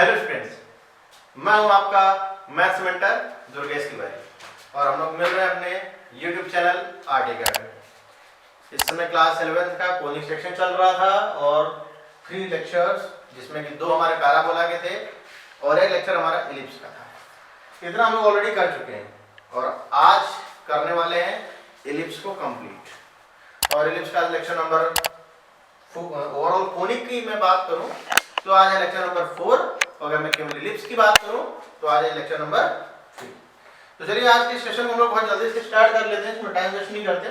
Hello students, मैं हूं आपका मैथ्स मेंटर दुर्गेश तिवारी और हम लोग मिल रहे हैं अपने यूट्यूब चैनल आर्ट अकेडमी। इस समय क्लास 11th का कोनिक सेक्शन चल रहा था और 3 लेक्चर्स जिसमें कि 2 हमारे पैराबोला के थे और एक लेक्चर हमारा इलिप्स का था। इतना हम लोग ऑलरेडी कर चुके हैं और आज करने वाले हैं इलिप्स को कंप्लीट। और इलिप्स का लेक्चर नंबर ओवरऑल कोनिक की मैं बात करूं तो आज है लेक्चर नंबर 4 और अगर मैं केवल इलिप्स की बात करूं तो आज है लेक्चर नंबर 3। तो चलिए आज के सेशन को हम लोग बहुत जल्दी से स्टार्ट कर लेते हैं, इसमें टाइम वेस्ट नहीं करते।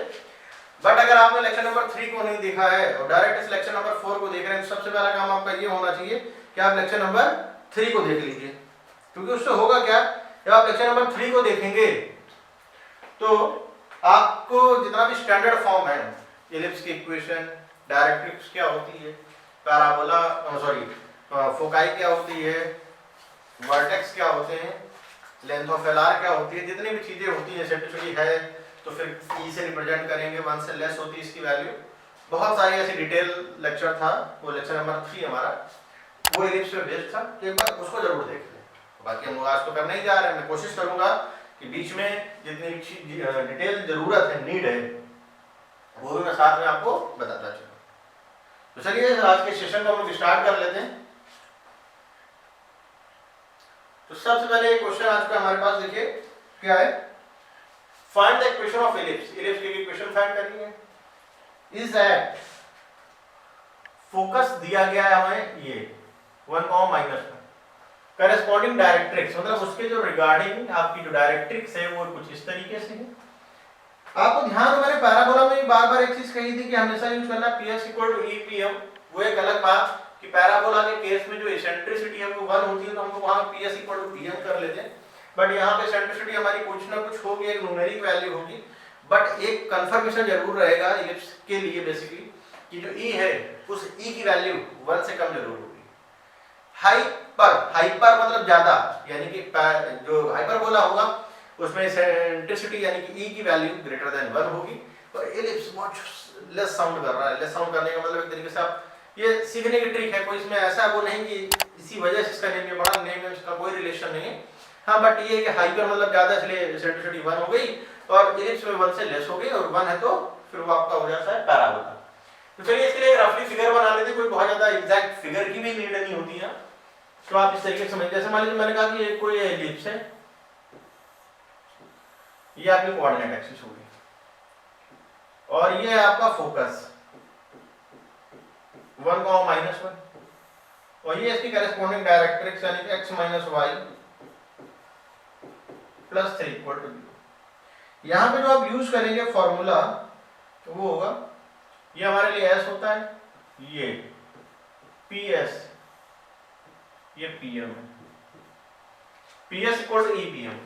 बट अगर आपने लेक्चर नंबर 3 को नहीं देखा है और डायरेक्ट इस लेक्चर नंबर 4 को देख रहे हैं तो सबसे पहला काम आपका ये होना चाहिए कि आप लेक्चर नंबर 3 को देख लीजिए, क्योंकि उससे होगा क्या, जब आप लेक्चर नंबर 3 को देखेंगे तो आपको जितना भी स्टैंडर्ड फॉर्म है, इलिप्स की इक्वेशन, डायरेक्ट्रिक्स क्या होती है, पैराबोला फोकाई क्या होती है, वर्टेक्स क्या होते हैं, लेंथ ऑफ एलआर क्या होती है, जितनी भी चीजें होती है छोटी छोटी है तो फिर ई से रिप्रेजेंट करेंगे, 1 से लेस होती है इसकी वैल्यू। बहुत सारी ऐसी डिटेल लेक्चर था, वो लेक्चर नंबर 3 हमारा वो इलिप्स पे बेस्ड था, तो एक बार उसको जरूर देख लें। बाकी हम लोग आज तो करने ही जा रहे हैं, मैं कोशिश करूंगा कि बीच में जितनी डिटेल जरूरत है, नीड है, वो भी मैं साथ में आपको बताता चलूँ। तो चलिए आज के सेशन को हम लोग स्टार्ट कर लेते हैं। तो सबसे पहले एक क्वेश्चन आज का हमारे पास देखिए क्या है, find the equation of ellipse. Ellipse की इक्वेशन फाइंड करनी है। इज दैट फोकस दिया गया है हमें ये 1, करस्पॉन्डिंग डायरेक्ट्रिक्स, मतलब उसके जो रिगार्डिंग आपकी जो डायरेक्ट्रिक्स है वो कुछ इस तरीके से है। आपको ध्यान हो, मैंने पैराबोला में बार बार एक चीज कही थी कि हमेशा यूज करना PS इक्वल टू EPM। वो एक अलग बात कि पैराबोला के केस में जो एसेंट्रिसिटी है वो 1 होती है तो हम लोग वहां PS इक्वल टू PM कर लेते हैं, बट यहाँ पे एसेंट्रिसिटी हमारी कुछ ना कुछ होगी, एक न्यूमेरिक वैल्यू होगी। बट एक कंफर्मेशन जरूर रहेगा इलिप्स के लिए बेसिकली कि जो E है उस E की वैल्यू 1 से कम जरूर होगी। हाइपर मतलब ज्यादा, यानी कि जो हाइपरबोला होगा उसमें एसेंट्रिसिटी यानी कि E की वैल्यू ग्रेटर देन 1 होगी। और इलिप्स बहुत लेस साउंड कर रहा है। लेस साउंड करने का मतलब एक तरीके से आप ये सीखने की ट्रिक है, कोई इसमें ऐसा वो नहीं कि इसी वजह से इसका नेम है बड़ा, नेम है इसका कोई रिलेशन नहीं है। हाँ बट ये कि हाइपर मतलब ज्यादा, इसलिए एसेंट्रिसिटी 1 हो गई और इलिप्स में 1 से लेस हो गई, और 1 है तो फिर वो आपका हो जाता है पैराबोला। तो चलिए इसके लिए रफली फिगर बना लेते हैं, कोई बहुत ज्यादा एग्जैक्ट फिगर की भी नीड नहीं होती है। तो आप इस तरीके से समझ, जैसे मान लीजिए मैंने कहा कि ये कोई इलिप्स है, ये आपकी कोऑर्डिनेट एक्सिस होगी और ये है आपका फोकस 1, और ये इसकी करस्पॉन्डिंग डायरेक्ट्रिक्स यानी कि x - y + 3 इक्वल टू 0। यहाँ पे जो आप यूज करेंगे फॉर्मूला वो होगा, ये हमारे लिए s होता है, ये PS, ये PM है, PS इक्वल टू EPM।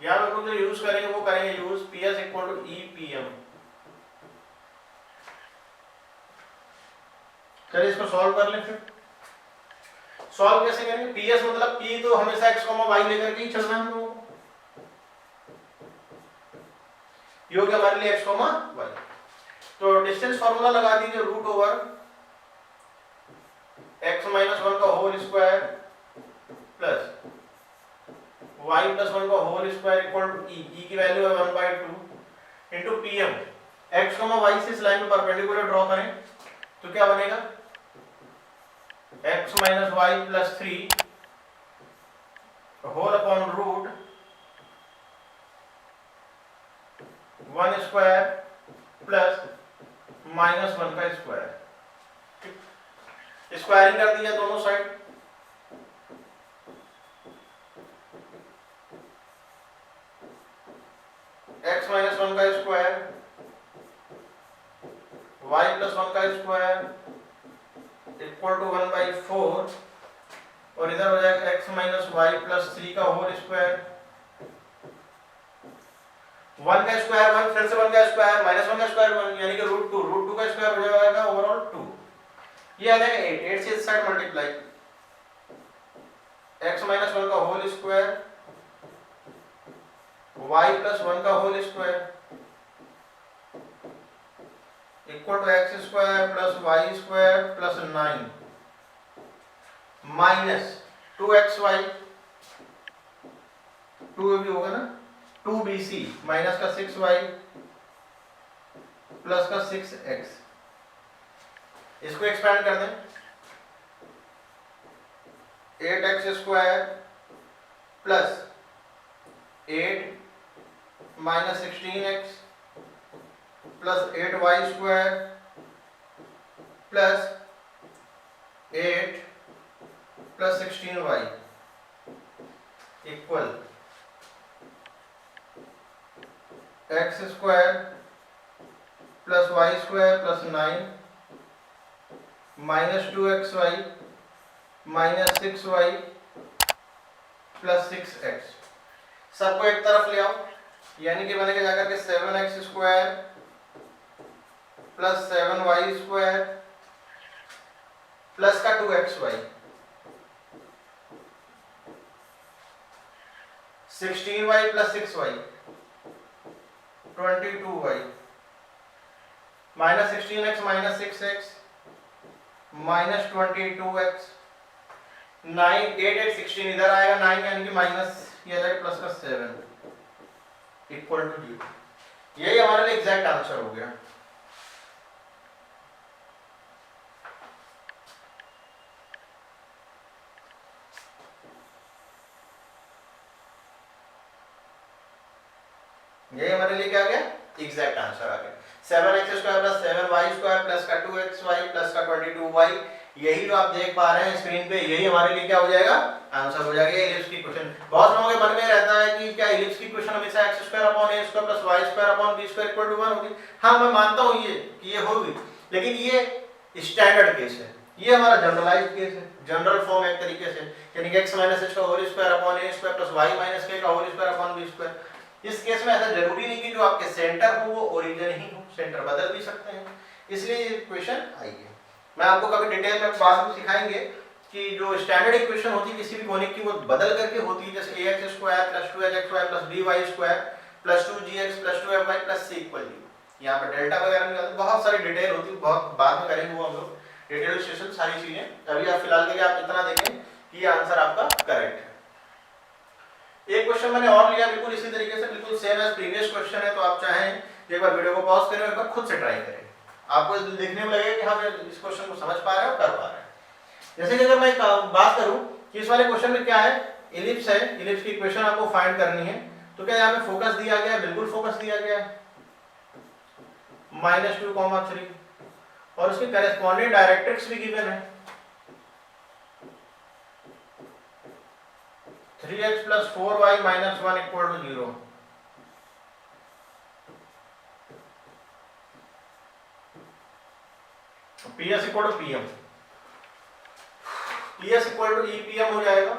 यहाँ पे जो यूज करेंगे वो करेंगे use PS equal to EPM। चलिए इसको सॉल्व कर लें। फिर सॉल्व कैसे करेंगे, PS मतलब P तो हमेशा x, y लेकर के ही चलना है हम लोगों को, ये हो गया हमारे लिए x, y। तो डिस्टेंस फार्मूला लगा दीजिए, रूट ओवर x - 1 का होल स्क्वायर प्लस y + 1 का whole square equal to E की वैल्यू है 1/2 इंटू PM। x, y से इस लाइन पे परपेंडिकुलर ड्रॉ करें तो क्या बनेगा, x - y + 3 whole upon root 1 square plus -1 का स्क्वायर। स्क्वायरिंग कर दिया दोनों साइड, x - 1 का स्क्वायर, y + 1 का स्क्वायर इक्वल टू 1/4 और इधर हो जाएगा x - y + 3 का होल स्क्वायर। 1 का स्क्वायर 1, फिर से 1 का स्क्वायर, -1 का स्क्वायर 1, यानी कि √2 का स्क्वायर हो जाएगा ओवरऑल 2। ये आ जाएगा 8 से इस साइड मल्टीप्लाई, x - 1 का होल स्क्वायर, y + 1 का whole square equal to x² + y² + 9। Minus 2xy, 2 भी होगा ना, 2bc माइनस का 6y प्लस का 6x, इसको एक्सपेंड कर दें, 8x square plus 8 minus 16x plus 8y square plus 8 plus 16y equal x square plus y square plus 9 minus 2xy minus 6y plus 6x, सबको एक तरफ ले आओ, यानी कि बनेगा जाकर के 7x square plus 7y square plus का 2xy, 16y plus 6y 22y minus 16x minus 6x minus 22x, 9 8 8 16 इधर आएगा 9 यानी कि माइनस ये आ जाएगा प्लस का 7 इक्वल टू 0। यही हमारे लिए एग्जैक्ट आंसर हो गया। यही हमारे लिए क्या आ गया, एग्जैक्ट आंसर आ गया। 7x square plus 7y square plus का 2xy प्लस का 22y, यही जो आप देख पा रहे हैं स्क्रीन पे, यही हमारे लिए क्या हो जाएगा, आंसर हो जाएगा। ये इलिप्स की क्वेश्चन बहुत लोगों के मन में रहता है कि क्या इलिप्स की क्वेश्चन हमेशा x square upon a square plus y square upon b square equal to 1 होगी। हाँ मैं मानता हूँ ये कि ये होगी, लेकिन ये स्टैंडर्ड केस है, ये हमारा जनरलाइज्ड केस है, जनरल फॉर्म एक तरीके से, यानी कि x माइनस h का whole square upon a square plus y minus k का whole square upon b square. इस केस में ऐसा जरूरी नहीं कि जो आपके सेंटर हो वो ओरिजिन ही हो, सेंटर बदल भी सकते हैं, इसलिए ये इक्वेशन आई है। मैं आपको कभी डिटेल में बाद में सिखाएंगे कि जो स्टैंडर्ड इक्वेशन होती है किसी भी कोनिक की वो बदल करके होती है, जैसे ax square plus 2hxy plus by square plus 2gx plus 2fy plus c equal 0। यहाँ पर डेल्टा वगैरह निकालते बहुत सारी डिटेल होती है, बहुत बाद में करेंगे वो हम लोग डिटेलिस्टेशन सारी चीजें। अभी आप फिलहाल के लिए आप इतना देखें कि ये आंसर आपका करेक्ट है। एक क्वेश्चन मैंने और लिया बिल्कुल इसी तरीके से, बिल्कुल सेम एज प्रीवियस क्वेश्चन है, तो आप चाहें एक बार वीडियो को पॉज करें, एक बार खुद से ट्राई करें, आपको देखने में लगेगा कि हम इस क्वेश्चन को समझ पा रहे हैं और कर पा रहे हैं। जैसे कि अगर मैं बात करूं कि इस वाले क्वेश्चन में क्या है, इलिप्स है, इलिप्स की इक्वेशन आपको फाइंड करनी है, तो क्या यहाँ पे फोकस दिया गया है, बिल्कुल फोकस दिया गया है -2, 3 और उसकी करेस्पॉन्डिंग डायरेक्ट्रिक्स भी गिवन है 3x plus 4y minus 1 equal to 0। PS equal to PM, PS equal to EPM हो जाएगा।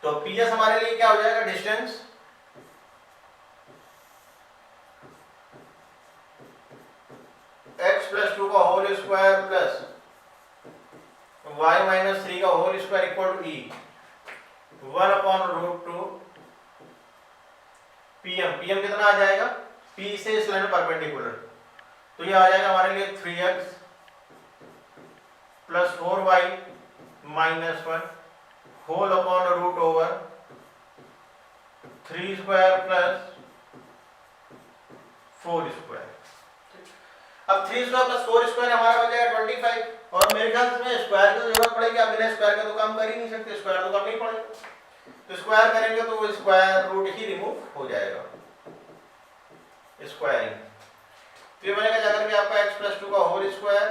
तो PS हमारे लिए क्या हो जाएगा, डिस्टेंस x प्लस 2 का whole square plus y minus 3 का whole square equal to E 1 upon root 2 PM। PM कितना आ जाएगा, P से इस लाइन परपेंडिकुलर, तो ये आ जाएगा हमारे लिए 3x plus 4y minus 1 whole upon root over 3 square plus 4 square. अब 3 स्क्वायर प्लस 4 स्क्वायर हमारा हो जाएगा 25, और मेरे ख्याल से स्क्वायर की जरूरत पड़ेगी, आप बिना स्क्वायर के तो काम कर ही नहीं सकते, स्क्वायर तो करना ही पड़ेगा, तो स्क्वायर करेंगे तो वो स्क्वायर रूट ही रिमूव हो जाएगा, स्क्वायरिंग। तो ये बनेगा जाकर के आपका x प्लस 2 का होल स्क्वायर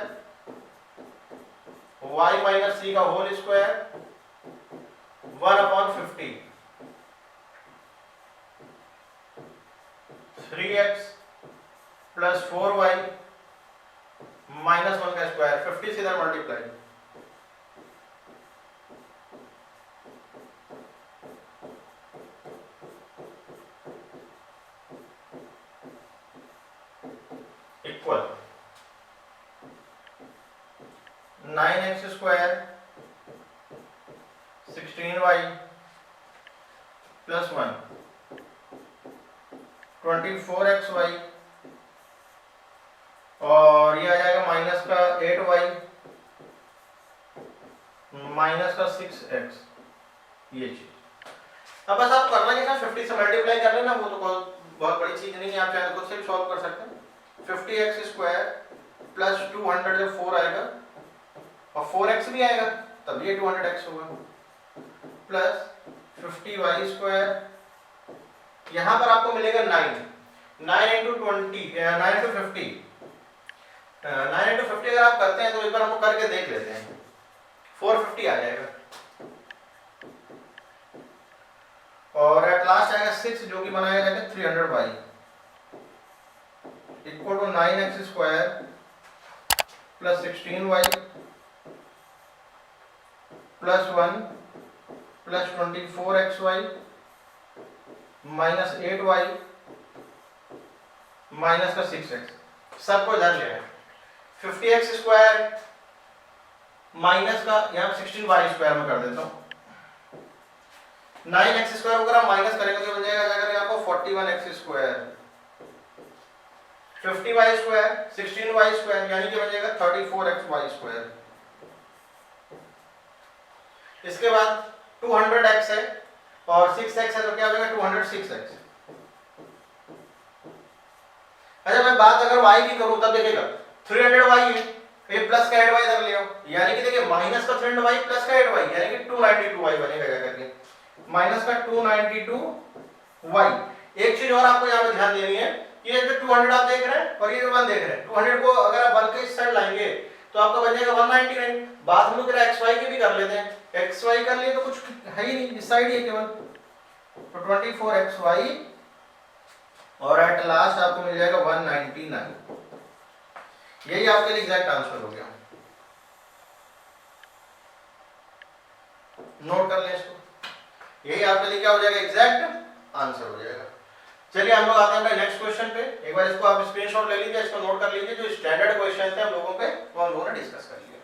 y माइनस 3 का whole square 1 upon 50 3x plus 4y minus 1 का स्क्वायर 50 से इधर multiply, equal 9x square 16y plus 1 24xy और ये आ जाएगा माइनस का 8y माइनस का 6x, ये चीज। अब बस आप करना क्या, 50 से मल्टीप्लाई कर लेना, वो तो बहुत बड़ी चीज नहीं है, आप चाहे खुद से भी सॉल्व कर सकते हैं। 50x स्क्वायर प्लस 200 जब 4 आएगा और 4x भी आएगा तब ये 200x होगा, प्लस 50y स्क्वायर, यहां पर आपको मिलेगा 9 इंटू 20, 9 इंटू 50, 9 इंटू 50 अगर आप करते हैं तो एक बार हमको करके देख लेते हैं, 450 आ जाएगा। और एट लास्ट आएगा 6 जो कि बनाया जाएगा 300y equal to 9x square plus 16y plus 1 plus 24xy minus 8y minus का 6x। सबको इधर ले आए, 50x स्क्वायर माइनस का यहाँ 16y स्क्वायर में कर देता हूँ, 9x स्क्वायर अगर आप माइनस करेंगे तो बन जाएगा आपको 41x square, 50y square 16y square यानी कि बन जाएगा 34xy स्क्वायर। इसके बाद 200x है और 6x है तो क्या हो जाएगा 206x। अच्छा मैं बात अगर y की करूं तब देखिएगा 300y है, ये प्लस का 8y इधर ले आओ, यानी कि देखिए माइनस का 300y प्लस का 8y यानी कि 292y बनेगा क्या करके, माइनस का 292y। एक चीज और आपको यहाँ पे ध्यान देनी है, ये जो 200 आप देख रहे हैं और ये जो 1 देख रहे हैं, 200 को अगर आप 1 के इस साइड लाएंगे तो आपका बन जाएगा 199। बात हम लोग xy की भी कर लेते हैं, xy कर लिए तो कुछ है ही नहीं, इस साइड ही है केवल, तो 24xy और एट लास्ट आपको मिल जाएगा 199। यही आपके लिए एग्जैक्ट आंसर हो गया, नोट कर लें इसको, यही आपके लिए क्या हो जाएगा एग्जैक्ट आंसर हो जाएगा। चलिए हम लोग आते हैं नेक्स्ट क्वेश्चन पे, एक बार इसको आप स्क्रीनशॉट ले लीजिए, इसको नोट कर लीजिए, जो स्टैंडर्ड क्वेश्चन थे हम लोगों पे वो हम लोगों ने डिस्कस कर लिया।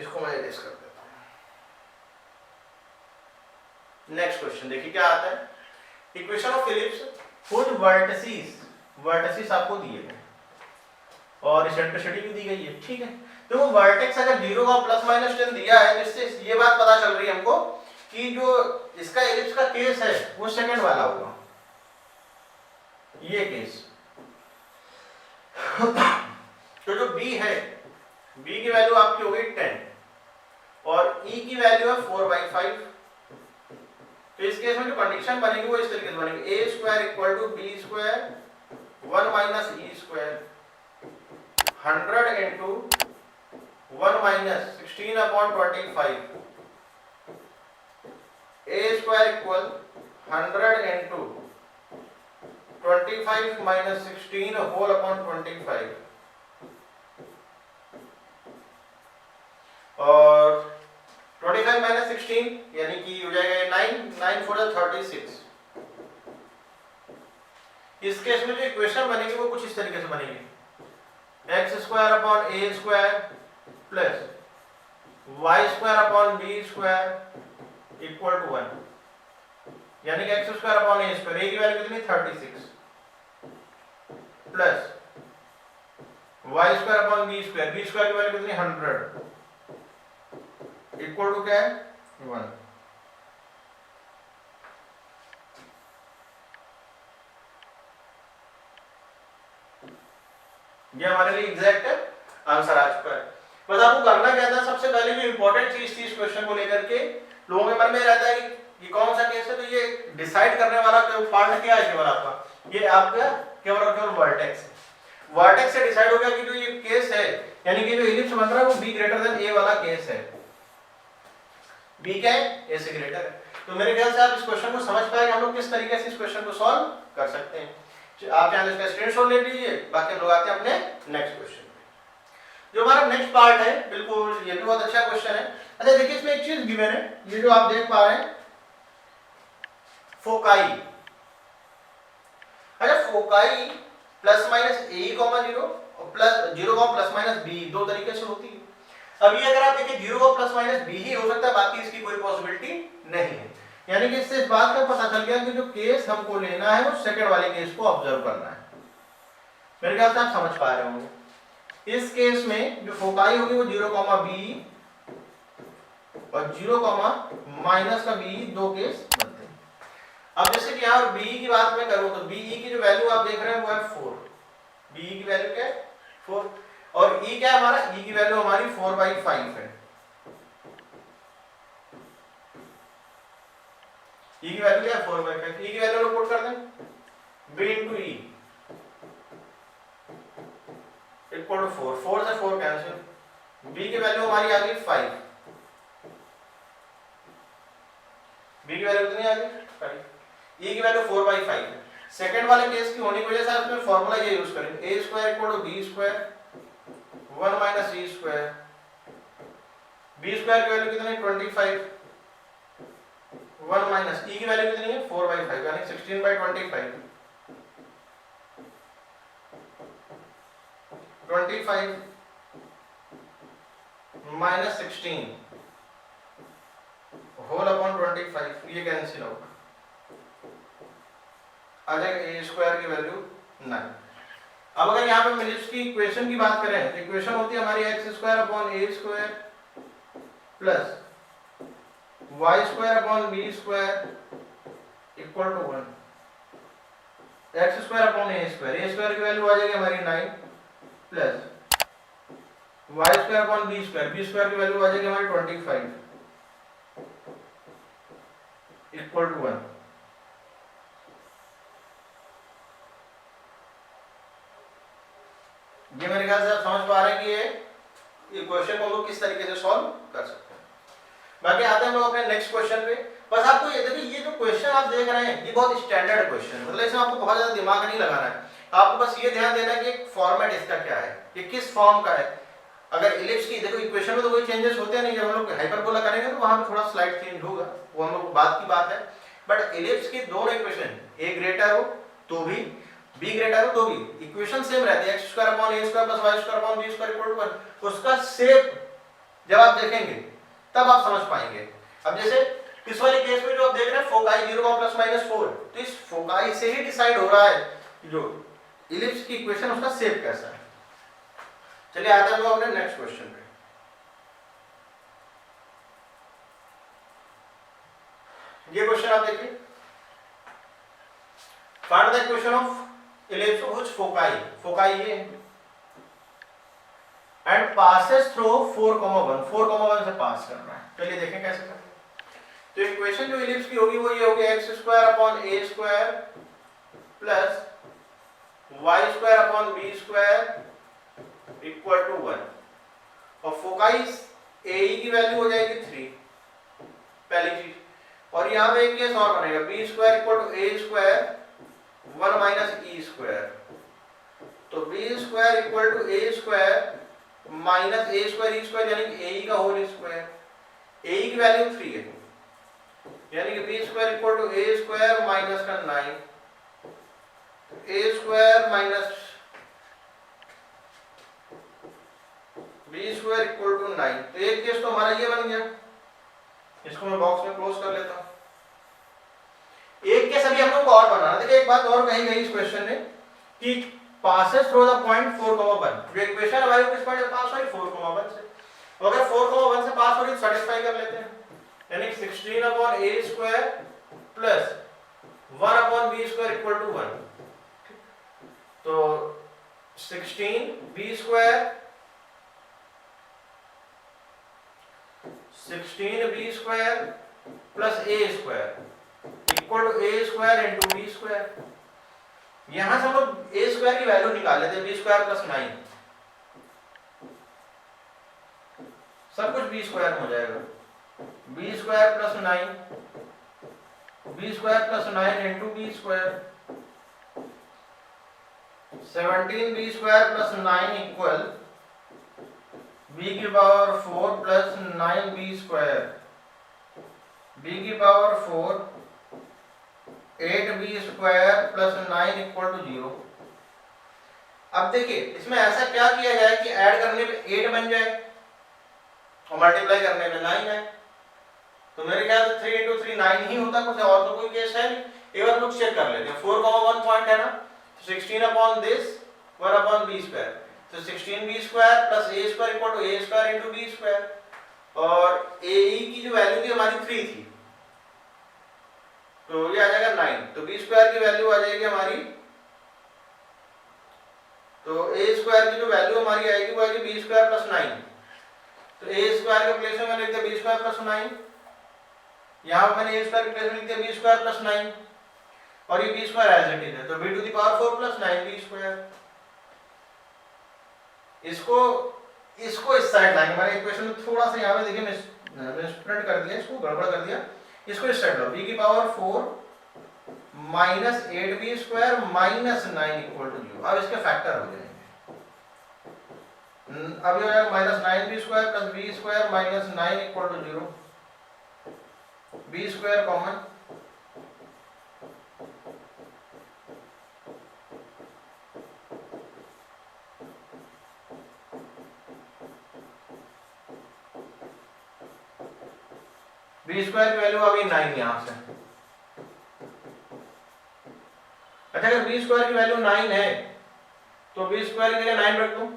इसको मैं डिस्कस कर देता हूं। नेक्स्ट क्वेश्चन देखिए क्या आता है, equation of ellipse whose vertices आपको दिए गए और इसेंट्रिसिटी भी दी गई है, ठीक है। तो वो वर्टेक्स अगर 0 का प्लस माइनस 10 दिया है तो इससे ये बात पता चल रही है हमको कि जो इसका एलिप्स का केस है वो सेकंड वाला होगा, ये केस। तो जो b है, b की वैल्यू आपकी हो गई 10 और e की वैल्यू है 4/5। तो इस केस में जो कंडीशन बनेगी वो इस तरीके से बनेगी, a square equal to b square 1 minus e square 100 into 1 minus 16/25, a square equal 100 into 25 minus 16 whole upon 25 और 25 माइनस 16 यानी कि हो जाएगा 9 4 36। इस केस में जो इक्वेशन बनेगी वो कुछ इस तरीके से बनेगी, x square upon a square plus y square upon b square equal to 1, यानी कि x square upon a square, a की वैल्यू कितनी 36 plus y square upon b square की वैल्यू कितनी 100 इक्वल टू क्या है 1। ये हमारे लिए एग्जैक्ट आंसर आ चुका है। बस आपको करना क्या था, सबसे पहले जो इंपॉर्टेंट चीज थी इस क्वेश्चन को लेकर के लोगों के मन में रहता है कि ये कौन सा केस है, तो ये डिसाइड करने वाला पार्ट क्या है केवल आपका, ये आपका केवल और केवल वर्टेक्स है। वर्टेक्स से डिसाइड हो गया कि जो ये केस है यानी कि जो एलिप्स बन रहा है वो b ग्रेटर देन a वाला केस है, b क्या है a से ग्रेटर है। तो मेरे ख्याल से आप इस क्वेश्चन को समझ पाए हम लोग किस तरीके से इस क्वेश्चन को सॉल्व कर सकते हैं। आप चाहे इसका स्क्रीनशॉट ले लीजिए, बाकी हम लोग आते हैं अपने नेक्स्ट क्वेश्चन पे। जो हमारा नेक्स्ट पार्ट है, बिल्कुल ये भी बहुत अच्छा क्वेश्चन है। अच्छा देखिए इसमें एक चीज गिवन है, ये जो आप देख पा रहे हैं फोकाई। अच्छा foci plus minus a comma 0 और plus 0 comma plus minus b दो तरीके से होती है। अभी अगर आप देखिए 0 कॉमा प्लस माइनस बी ही हो सकता है, बाकी इसकी कोई पॉसिबिलिटी नहीं है। यानी कि इससे इस बात का पता चल गया कि जो केस हमको लेना है वो सेकंड वाले केस को ऑब्जर्व करना है। मेरे ख्याल से आप समझ पा रहे होंगे। इस केस में जो फोकाई होगी वो 0, b और 0, माइनस का b, दो केस बनते हैं। अब जैसे कि यहाँ b की बात मैं करूं तो b की जो वैल्यू आप देख रहे हैं वो है 4। b की वैल्यू क्या है 4 और e क्या है हमारा, e की वैल्यू हमारी 4/5 है। e की वैल्यू क्या है 4/5। e की वैल्यू लोग पुट कर दें b into e equal to 4, 4 से 4 कैंसिल, b की वैल्यू हमारी आ गई 5। b की वैल्यू कितनी आ गई 5, e की वैल्यू 4/5 है। सेकंड वाले केस की होने की वजह से आप इसमें फार्मूला ये यूज करेंगे a square equal to b square 1 minus e square. b square की वैल्यू कितनी है 25, 1 माइनस e की वैल्यू कितनी है 4/5 यानी 16/25, 25 माइनस 16 होल अपॉन 25, ये कैंसिल होगा, आ जाएगा ए स्क्वायर की वैल्यू 9। अब अगर यहाँ पे मिलिप्स की इक्वेशन की बात करें तो इक्वेशन होती है हमारी x square upon a square plus y square upon b square equal to 1। X square upon a square की वैल्यू आ जाएगी हमारी 9 plus y square upon b square की वैल्यू आ जाएगी हमारी 25 इक्वल टू 1। ये मेरे ख्याल से आप समझ पा रहे हैं कि ये क्वेश्चन को हम लोग किस तरीके से सॉल्व कर सकते हैं। बाकी आते हैं हम लोग अपने नेक्स्ट क्वेश्चन पे। बस आपको ये देखिए, ये जो क्वेश्चन आप देख रहे हैं ये बहुत स्टैंडर्ड क्वेश्चन है, मतलब इसमें आपको बहुत ज्यादा दिमाग नहीं लगाना है। आपको बस ये ध्यान देना है कि फॉर्मेट इसका क्या है, ये किस फॉर्म का है। अगर इलिप्स की देखो इक्वेशन में तो कोई चेंजेस होते नहीं, जब हम लोग हाइपरबोला करेंगे तो वहां पे थोड़ा स्लाइड चेंज होगा, वो हम लोग बात की बात है। बट इलिप्स की दोनों इक्वेशन ए ग्रेटर हो तो भी b ग्रेटर हो तो भी इक्वेशन सेम रहती है, x square upon a square plus y square upon b square equal to 1। उसका शेप जब आप देखेंगे तब आप समझ पाएंगे। अब जैसे इस वाले केस में जो आप देख रहे हैं फोकाई 0 प्लस माइनस 4, तो इस फोकाई से ही डिसाइड हो रहा है जो इलिप्स की इक्वेशन उसका शेप कैसा है। चलिए आते हैं अपने नेक्स्ट क्वेश्चन पे। ये क्वेश्चन आप देखिए, find the equation of ellipse whose foci ये and passes through 4,1 से पास कर रहा है। चलिए देखें कैसे करते हैं। तो इक्वेशन जो इलिप्स की होगी वो ये होगी x square upon a square plus y square upon b square equal to 1 और फोकाई a की वैल्यू हो जाएगी 3 पहली चीज। और यहाँ पे एक केस और बनेगा b square equal to a square 1 minus e square, तो b square equal to a square minus a square e square यानी कि ए का होल स्क्वायर। ए की वैल्यू 3 है यानी कि b square equal to a square minus का 9, a square minus b square equal to 9। तो एक केस तो हमारा ये बन गया, इसको मैं बॉक्स में क्लोज कर लेता हूं। एक केस अभी हम लोग को और बनाना। देखिए एक बात और कही गई इस क्वेश्चन में कि पासेस थ्रू द पॉइंट 4,1, जो इक्वेशन हमारी किस पॉइंट से पास हुई 4,1 से। तो अगर 4,1 से पास हो रही तो सेटिस्फाई कर लेते हैं, यानी 16 upon a square plus 1 upon b square equal to 1। तो 16 b square plus a square equal to a square into b square. यहां से हम लोग a स्क्वायर की वैल्यू निकाल लेते हैं, b स्क्वायर प्लस 9 सब कुछ b स्क्वायर में हो जाएगा। b square plus 9 b square plus 9 into b square 17 b square plus 9 equal b की power 4 plus 9 b square b की power 4 8b square plus 9 equal to 0। अब देखिए इसमें ऐसा क्या किया जाए कि ऐड करने पे 8 बन जाए और मल्टीप्लाई करने में 9 है। तो मेरे ख्याल से 3 into 3 9 ही होता, कुछ और तो कोई केस है नहीं। एक बार लोग चेक कर लेते हैं। 4,1 पॉइंट है ना, तो 16 upon this 1 upon b square, तो 16 b square plus a square equal to a square into b square, और ए की जो वैल्यू थी हमारी 3 थी, तो ये आ जाएगा 9, तो बी स्क्वायर की वैल्यू आ जाएगी हमारी, तो ए स्क्वायर की जो वैल्यू हमारी आएगी वो आएगी बी स्क्वायर प्लस 9, तो ए स्क्वायर के प्लेस में मैंने लिख दिया बी स्क्वायर प्लस 9, यहाँ मैंने ए स्क्वायर के प्लेस में लिख दिया बी स्क्वायर प्लस 9, और ये b square as it is है, तो b to the power 4 plus 9 b square. इसको इस साइड लाएंगे, मैंने इक्वेशन में थोड़ा सा यहाँ पे देखिए मैं स्प्रेड कर दिया, इसको गड़बड़ कर दिया, इसको इस साइड लो, बी की power 4 minus 8b square minus 9 equal to 0। अब इसके फैक्टर हो जाएंगे, अब ये हो जाएगा minus 9b square plus b square minus 9 equal to 0, b square common, b square की वैल्यू आ गई 9 यहां से। अच्छा, अगर बी स्क्वायर की वैल्यू 9 है तो बी स्क्वायर की जगह 9 रख दूं,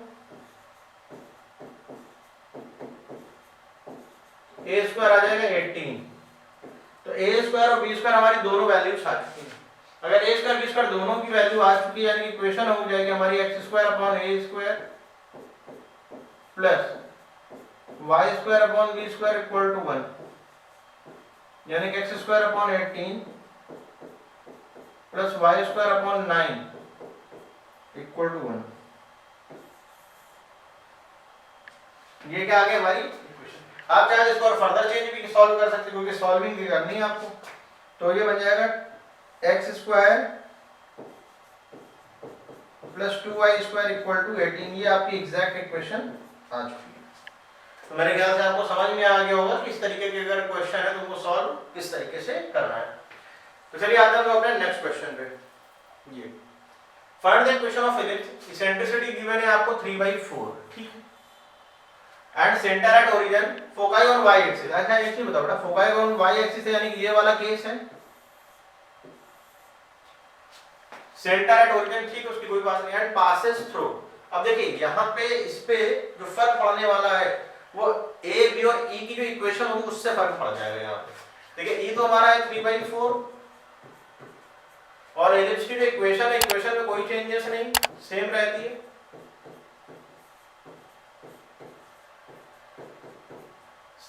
ए स्क्वायर आ जाएगा 18, तो ए स्क्वायर और बी स्क्वायर हमारी दोनों वैल्यूज आ चुकी हैं। अगर ए स्क्वायर बी स्क्वायर दोनों की वैल्यू आ चुकी है, यानी इक्वेशन हो जाएगी हमारी x square upon a square plus y square upon b square equal to 1, यानी कि x square upon 18 plus y square upon 9 equal to 1। ये क्या आ गया हमारी इक्वेशन। आप चाहे इसको और फर्दर चेंज भी सॉल्व कर सकते, क्योंकि सॉल्विंग भी करनी है आपको, तो ये बन जाएगा x square plus 2y square equal to 18। ये आपकी एग्जैक्ट इक्वेशन आ चुकी है। तो मेरे ख्याल से आपको समझ में आ गया होगा कि इस तरीके के अगर क्वेश्चन है तो उनको सॉल्व किस तरीके से करना है। तो चलिए आते हैं अपने नेक्स्ट क्वेश्चन पे। ये find the equation of ellipse, eccentricity given है आपको 3/4, ठीक है, and centre at origin, foci on y axis. अच्छा एक चीज बताओ बेटा, फोकाई ऑन y एक्सिस है, यानी कि ये वाला केस है, सेंटर एट ओरिजिन, ठीक है, उसकी कोई बात नहीं, एंड पासेस थ्रू। अब देखिए यहाँ पे इस पे जो फर्क पड़ने वाला है वो ए बी और ई की जो इक्वेशन होगी उससे फर्क पड़ जाएगा। यहाँ पे देखिए ई तो हमारा है 3/4 और एलिप्स की जो इक्वेशन है, इक्वेशन में कोई चेंजेस नहीं, सेम रहती है।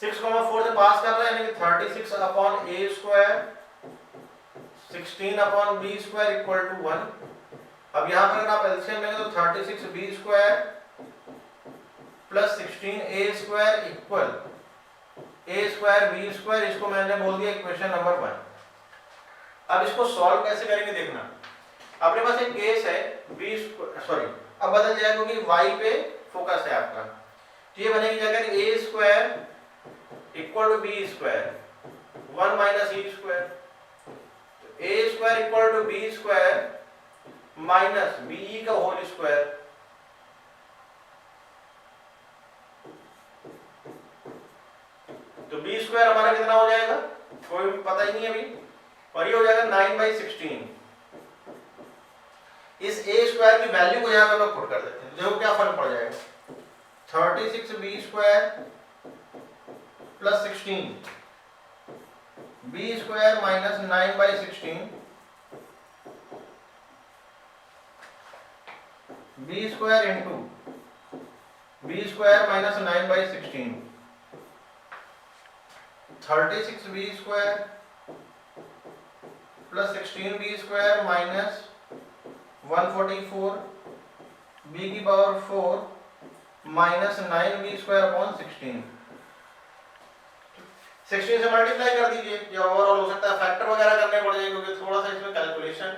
सिक्स कॉमा 4 से पास कर रहे हैं, यानी कि 36 upon a square 16 upon b square equal to 1। अब यहाँ पर अगर आप एलसीएम लेंगे तो 36 बी स्क्वायर प्लस 16 ए स्क्वायर इक्वल ए स्क्वायर बी स्क्वायर, इसको मैंने बोल दिया इक्वेशन नंबर 1। अब इसको सॉल्व कैसे करेंगे देखना, अपने पास एक केस है बी सॉरी अब बदल जाएगा क्योंकि y पे फोकस है आपका, तो ये बनेगी अगर a square equal to b square 1 minus e square, तो a square equal to b square minus b का होल स्क्वायर, तो बी स्क्वायर हमारा कितना हो जाएगा कोई पता ही नहीं अभी, और ये हो जाएगा 9/16। इस ए स्क्वायर की वैल्यू को यहाँ पे हम पुट कर देते हैं, देखो क्या फर्क पड़ जाएगा, 36 b square plus 16 b square minus 9/16 b square into b square minus 9/16 36 b square plus 16 b square minus 144 b की power 4 minus 9 b square upon 16 से मल्टीप्लाई कर दीजिए, या ओवरऑल हो सकता है फैक्टर वगैरह करने पड़ जाएंगे, क्योंकि थोड़ा सा इसमें कैलकुलेशन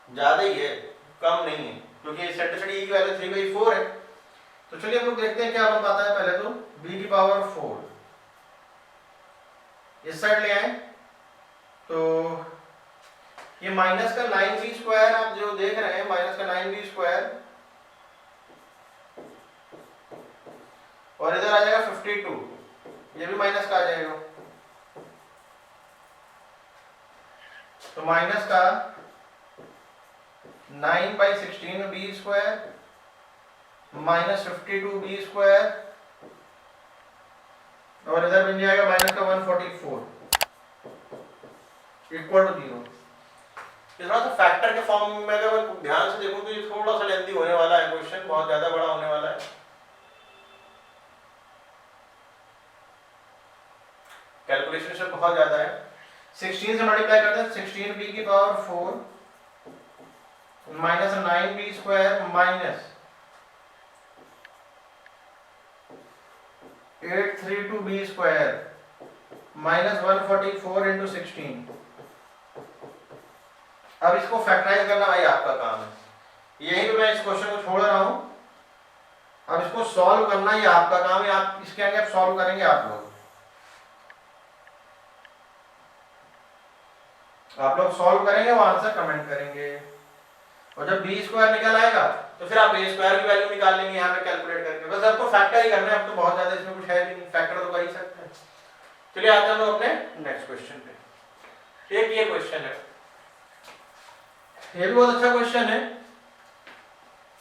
ज्यादा ही है, कम नहीं है, क्योंकि इसेंट्रिसिटी की वैल्यू 3/4 है। तो चलिए हम लोग देखते हैं क्या बन पाता है। पहले तो b की पावर 4 इस साइड ले आए, तो ये माइनस का 9b स्क्वायर आप जो देख रहे हैं, माइनस का 9b स्क्वायर, और इधर आ जाएगा 52, ये भी माइनस का आ जाएगा, तो माइनस का 9/16 बी स्क्वायर माइनस 52b² और इधर बन जाएगा माइनस का 144 इक्वल टू 0। थोड़ा सा फैक्टर के फॉर्म में अगर मैं ध्यान से देखूं तो ये थोड़ा सा लेंथी होने वाला है, क्वेश्चन बहुत ज्यादा बड़ा होने वाला है। कैलकुलेशन से बहुत ज्यादा है। 16 से मल्टीप्लाई करते हैं, 16b की power 4 minus 9b² minus 832b² minus 144 into 16। अब इसको फैक्टराइज करना भाई आपका काम है। यहीं पे मैं इस क्वेश्चन को छोड़ रहा हूं। अब इसको सॉल्व करना ही आपका काम है। आप इसके आगे आप सॉल्व करेंगे आप लोग सॉल्व करेंगे, वो आंसर कमेंट करेंगे। और जब b² निकल आएगा तो फिर आप a² की वैल्यू निकाल लेंगे यहाँ पे कैलकुलेट करके। बस आपको फैक्टर ही करना है। अब तो बहुत ज्यादा इसमें कुछ है भी नहीं, फैक्टर तो कर ही सकते हैं। चलिए आते हैं हम अपने नेक्स्ट क्वेश्चन पे। एक ये क्वेश्चन है, ये भी बहुत अच्छा क्वेश्चन है।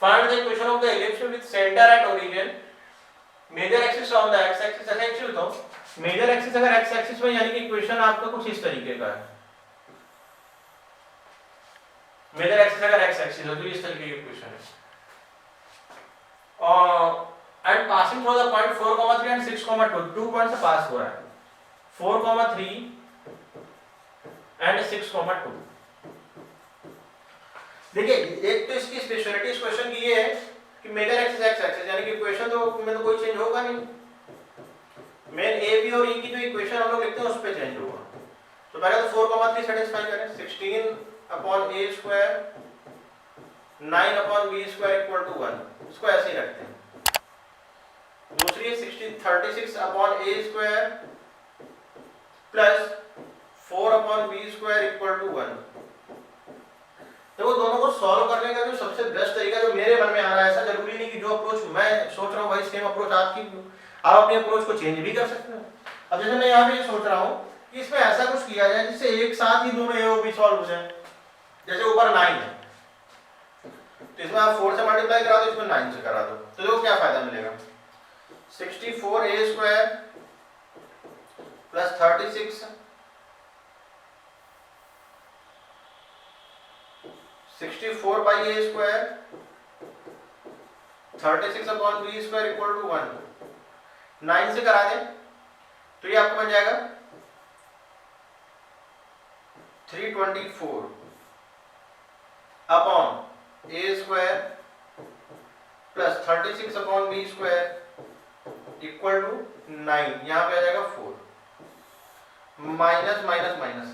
Find the equation of the ellipse with centre at origin, major axis on the x axis. ऐसा एक्चुअली तो मेजर एक्सिस अगर एक्स एक्सिस में, यानी कि इक्वेशन आपका कुछ इस तरीके का है। मेजर एक्सिस अगर एक्स एक्सिस हो तो इस तरीके की इक्वेशन है। And passing through the point 4, 3 and 6, 2 point से पास हो रहा है। 4, 3 एंड 6, 2। देखिए एक तो इसकी स्पेशलिटी इस क्वेश्चन की ये है कि मेजर एक्सिस एक्स एक्सिस, यानी कि इक्वेशन तो में तो कोई चेंज होगा नहीं। मेन ए बी और ई की जो इक्वेशन हम लोग लिखते हैं उस पे चेंज होगा। तो पहले तो 4, 3 सेटिस्फाई करें। 16/a², 9/b² इक्वल टू 1, इसको ऐसे ही रखते हैं। दूसरी 36/a² plus 4/b² equal to 1। देखो दोनों को सॉल्व करने का जो सबसे बेस्ट तरीका जो मेरे मन में आ रहा है, ऐसा जरूरी नहीं कि जो अप्रोच मैं सोच रहा हूँ भाई सेम अप्रोच आपकी, आप अपनी अप्रोच को चेंज भी कर सकते हो। अब जैसे मैं यहाँ पे ये सोच रहा हूँ कि इसमें ऐसा कुछ किया जाए जिससे एक साथ ही दोनों ए और बी सॉल्व हो जाए। जैसे ऊपर 9 है तो इसमें आप 4 से मल्टीप्लाई करा दो, इसमें 9 से करा दो, तो देखो क्या फायदा मिलेगा। 64a² plus 36 64/a², 36/b² equal to 1। 9 से करा दें तो ये आपको बन जाएगा 324 upon a² plus 36/b² equal to 9। यहाँ पे आ जाएगा 4 माइनस माइनस माइनस,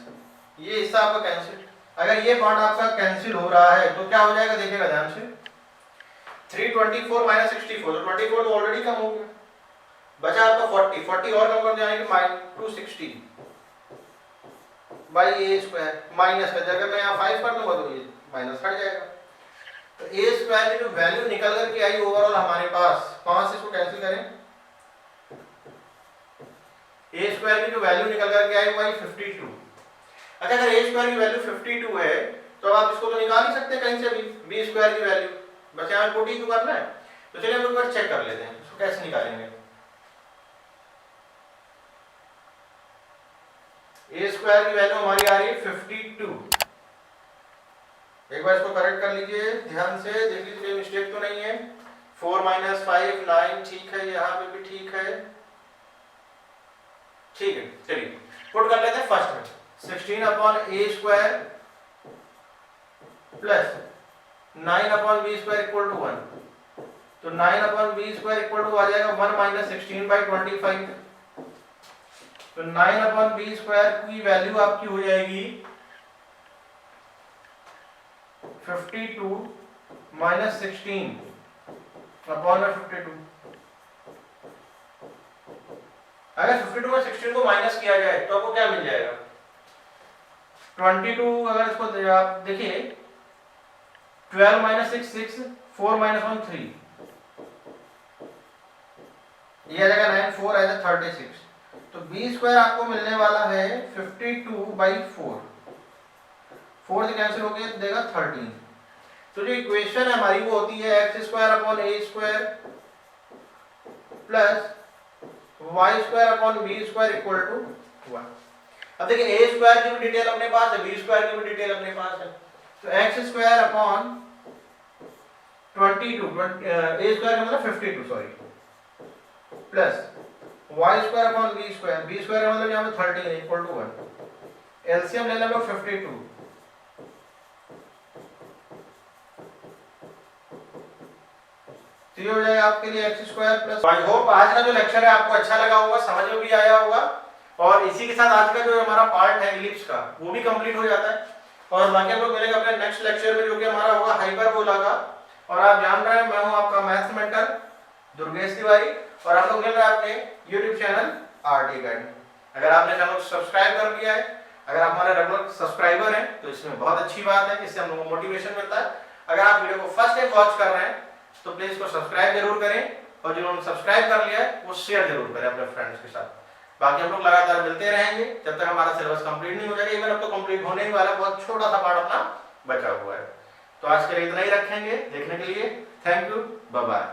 ये हिस्सा आपका कैंसिल। अगर ये पार्ट आपका कैंसिल हो रहा है तो क्या हो जाएगा, देखिएगा ध्यान से। 324 माइनस 64, तो 24 तो ऑलरेडी कम हो गया, बचा आपका 40 और कम कर जाएंगे -260 बाई a² माइनस का जगह मैं यहाँ 5 कर दूंगा तो ये माइनस हट जाएगा। तो a² की जो वैल्यू निकल करके आई ओवरऑल हमारे पास, 5 से इसको कैंसिल करें, a² की जो वैल्यू निकल करके आई वो आई 52। अच्छा अगर a² की वैल्यू 52 है तो आप इसको तो निकाल ही सकते हैं कहीं से भी, b² की वैल्यू, बस यहाँ पुट ही तो करना है। तो चलिए हम एक बार चेक कर लेते हैं इसको कैसे निकालेंगे। a² की वैल्यू हमारी आ रही है 52। एक बार इसको करेक्ट कर लीजिए ध्यान से, देख लीजिए कोई मिस्टेक तो नहीं है। 4 - 5 9 ठीक है, यहाँ पे भी ठीक है, ठीक है। चलिए पुट कर लेते हैं फर्स्ट में 16/a² plus 9/b² equal to 1। तो 9/b² इक्वल टू आ जाएगा 1 - 16/25। तो 9/b² की वैल्यू आपकी हो जाएगी 52 - 16/52। अगर 52 में 16 को माइनस किया जाए तो आपको क्या मिल जाएगा, 22। अगर इसको आप देखिए 12 - 6 6, 4 - 1 3, ये आ जाएगा 9, 4 आ जाएगा 36। तो b² आपको मिलने वाला है 52/4, 4 से कैंसिल हो गया देगा 13। तो जो इक्वेशन है हमारी वो होती है x square upon a square plus y square upon b square equal to 1। अब देखिए ए स्क्वायर की भी डिटेल अपने पास है, बी स्क्वायर की भी डिटेल अपने पास है। तो x square upon 22 a square का मतलब 52 sorry plus y square upon b square का मतलब यहाँ पे 13 इक्वल टू 1। एलसीएम ले लें हम लोग 52। तो ये हो जाएगा आपके लिए x square plus. I hope आज का जो लेक्चर है आपको अच्छा लगा होगा, समझ में भी आया होगा, और इसी के साथ आज का जो हमारा पार्ट है इलिप्स का वो भी कंप्लीट हो जाता है। और बाकी हम लोग मिलेंगे अपने नेक्स्ट लेक्चर में जो कि हमारा होगा हाइपरबोला का। और आप जान रहे हैं मैं हूं आपका मैथ्स मेंटर दुर्गेश तिवारी, और हम लोग मिल रहे हैं अपने यूट्यूब चैनल आरटी अकेडमी। अगर आपने चैनल को सब्सक्राइब कर लिया है, अगर आप हमारे रेगुलर सब्सक्राइबर हैं तो इसमें बहुत अच्छी बात है, इससे हम लोगों को मोटिवेशन मिलता है। अगर आप वीडियो को फर्स्ट टाइम वॉच कर रहे हैं तो प्लीज इसको सब्सक्राइब जरूर करें, और जिन्होंने सब्सक्राइब कर लिया है वो शेयर जरूर करें अपने फ्रेंड्स के साथ। बाकी हम लोग लगातार मिलते रहेंगे जब तक हमारा सिलेबस कंप्लीट नहीं हो जाएगा। इवन अब तो कंप्लीट होने ही वाला, बहुत छोटा सा पार्ट अपना बचा हुआ है। तो आज के लिए इतना ही रखेंगे। देखने के लिए थैंक यू, बाय बाय।